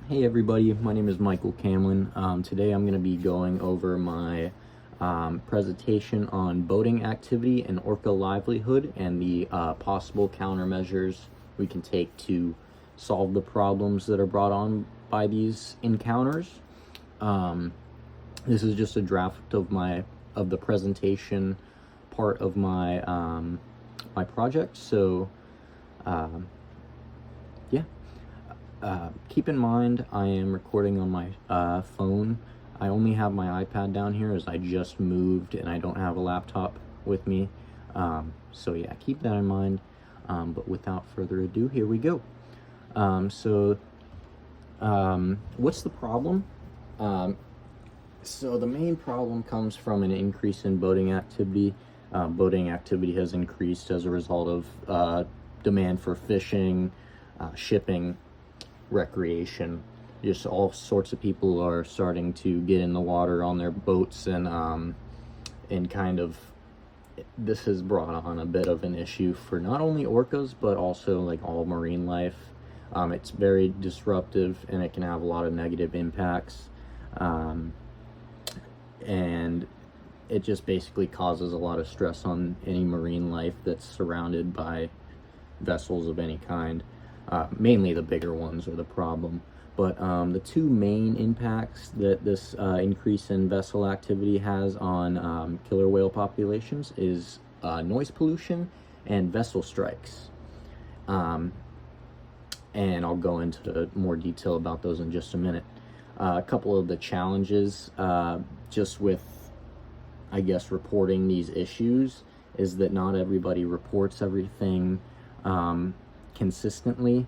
Hey everybody, my name is Michael Camlin. Today I'm going to be going over my presentation on boating activity and orca livelihood and the possible countermeasures we can take to solve the problems that are brought on by these encounters. This is just a draft of the presentation part of my my project. So yeah. Keep in mind, I am recording on my phone. I only have my iPad down here as I just moved and I don't have a laptop with me. So yeah, keep that in mind. But without further ado, here we go. What's the problem? So the main problem comes from an increase in boating activity. Boating activity has increased as a result of demand for fishing, shipping, recreation. Just all sorts of people are starting to get in the water on their boats, and kind of this has brought on a bit of an issue for not only orcas but also like all marine life. It's very disruptive and it can have a lot of negative impacts, and it just basically causes a lot of stress on any marine life that's surrounded by vessels of any kind. Mainly the bigger ones are the problem. But the two main impacts that this increase in vessel activity has on killer whale populations is noise pollution and vessel strikes. And I'll go into more detail about those in just a minute. A couple of the challenges just with, I guess, reporting these issues is that not everybody reports everything consistently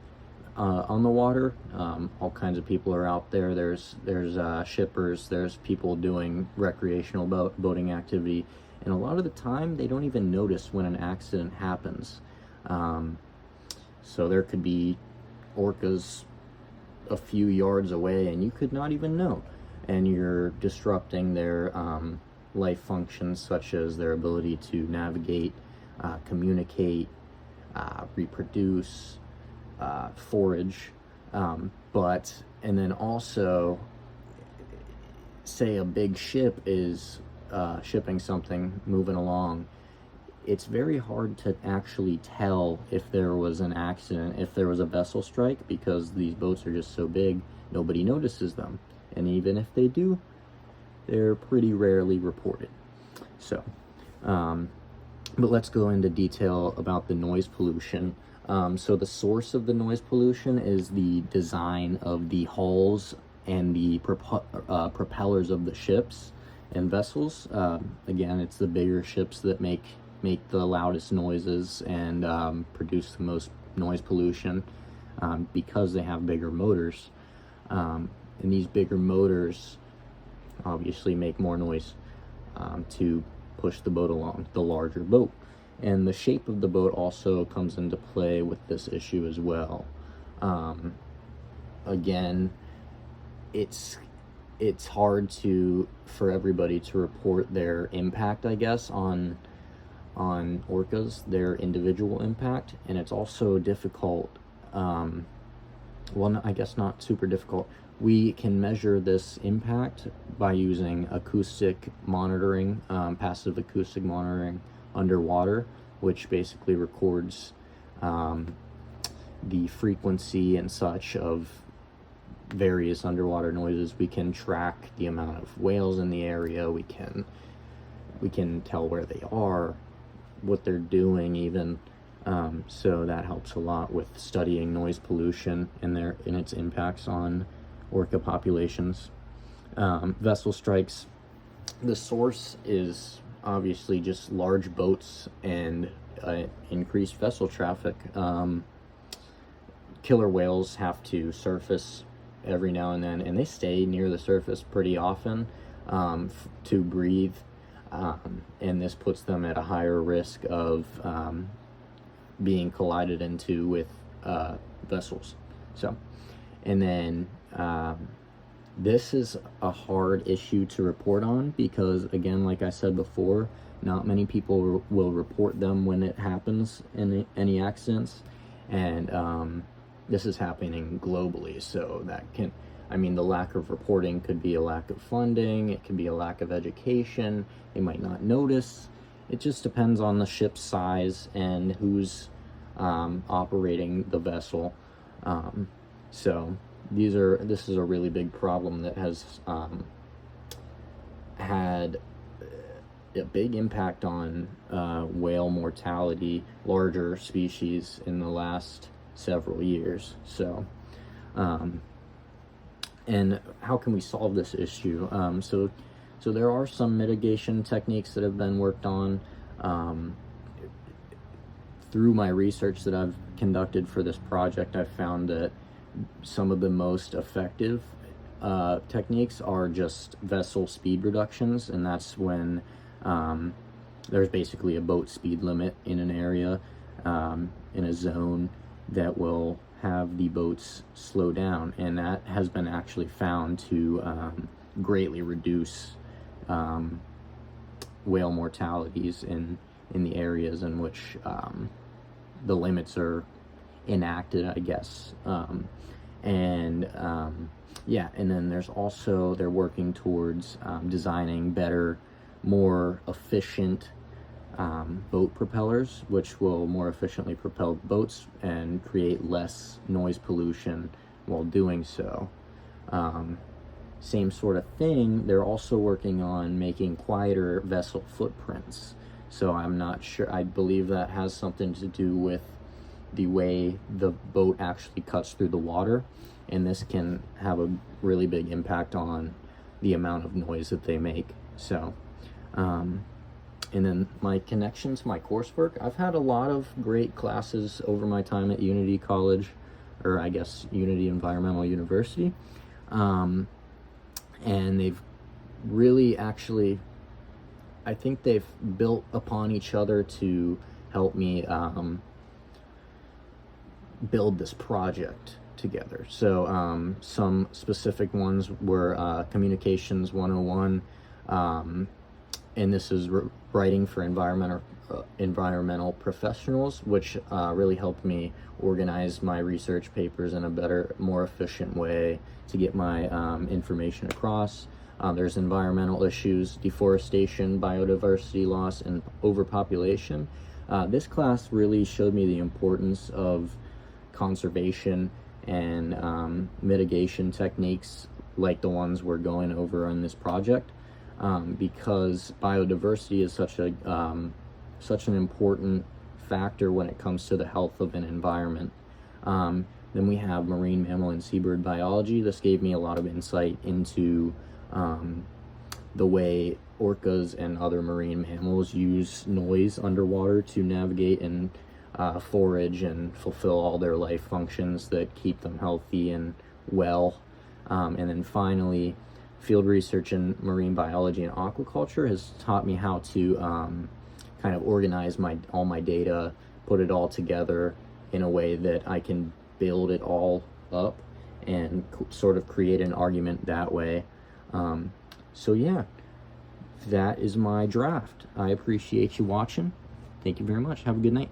on the water. All kinds of people are out there. There's shippers, there's people doing recreational boating activity, and a lot of the time they don't even notice when an accident happens. So there could be orcas a few yards away and you could not even know, and you're disrupting their life functions such as their ability to navigate, communicate, reproduce, forage, and then also, say a big ship is shipping something moving along, it's very hard to actually tell if there was an accident, if there was a vessel strike, because these boats are just so big, nobody notices them, and even if they do, they're pretty rarely reported. So but let's go into detail about the noise pollution. So the source of the noise pollution is the design of the hulls and the propellers of the ships and vessels. Again, it's the bigger ships that make the loudest noises and produce the most noise pollution because they have bigger motors. And these bigger motors obviously make more noise to push the boat along, the larger boat. And the shape of the boat also comes into play with this issue as well. Again, it's hard for everybody to report their impact, I guess, on orcas, their individual impact, and it's also difficult. Well, I guess not super difficult. We can measure this impact by using acoustic monitoring, passive acoustic monitoring underwater, which basically records the frequency and such of various underwater noises. We can track the amount of whales in the area. We can tell where they are, what they're doing even. So that helps a lot with studying noise pollution and its impacts on orca populations. Vessel strikes, the source is obviously just large boats and increased vessel traffic. Killer whales have to surface every now and then, and they stay near the surface pretty often to breathe, and this puts them at a higher risk of being collided into with vessels. So, and then this is a hard issue to report on because, again, like I said before, not many people will report them when it happens in any accidents, and this is happening globally, so that can, I mean, the lack of reporting could be a lack of funding, it could be a lack of education, they might not notice. It just depends on the ship's size and who's operating the vessel. So this is a really big problem that has had a big impact on whale mortality, larger species, in the last several years. So and how can we solve this issue? So there are some mitigation techniques that have been worked on. Through my research that I've conducted for this project, I've found that some of the most effective techniques are just vessel speed reductions, and that's when there's basically a boat speed limit in an area, in a zone, that will have the boats slow down, and that has been actually found to greatly reduce whale mortalities in the areas in which the limits are enacted, I guess. Yeah, and then there's also, they're working towards designing better, more efficient boat propellers, which will more efficiently propel boats and create less noise pollution while doing so. Same sort of thing, they're also working on making quieter vessel footprints. So I'm not sure, I believe that has something to do with the way the boat actually cuts through the water, and this can have a really big impact on the amount of noise that they make. So and then my connection to my coursework, I've had a lot of great classes over my time at Unity College, or I guess Unity Environmental University, and they've really actually, I think they've built upon each other to help me build this project together. So some specific ones were Communications 101, and this is writing for environmental professionals, which really helped me organize my research papers in a better, more efficient way to get my information across. There's environmental issues, deforestation, biodiversity loss, and overpopulation. This class really showed me the importance of conservation and mitigation techniques like the ones we're going over on this project, because biodiversity is such an important factor when it comes to the health of an environment. Then we have marine mammal and seabird biology. This gave me a lot of insight into the way orcas and other marine mammals use noise underwater to navigate and forage and fulfill all their life functions that keep them healthy and well. And then finally, field research in marine biology and aquaculture has taught me how to kind of organize all my data, put it all together in a way that I can build it all up and sort of create an argument that way. So yeah, that is my draft. I appreciate you watching. Thank you very much. Have a good night.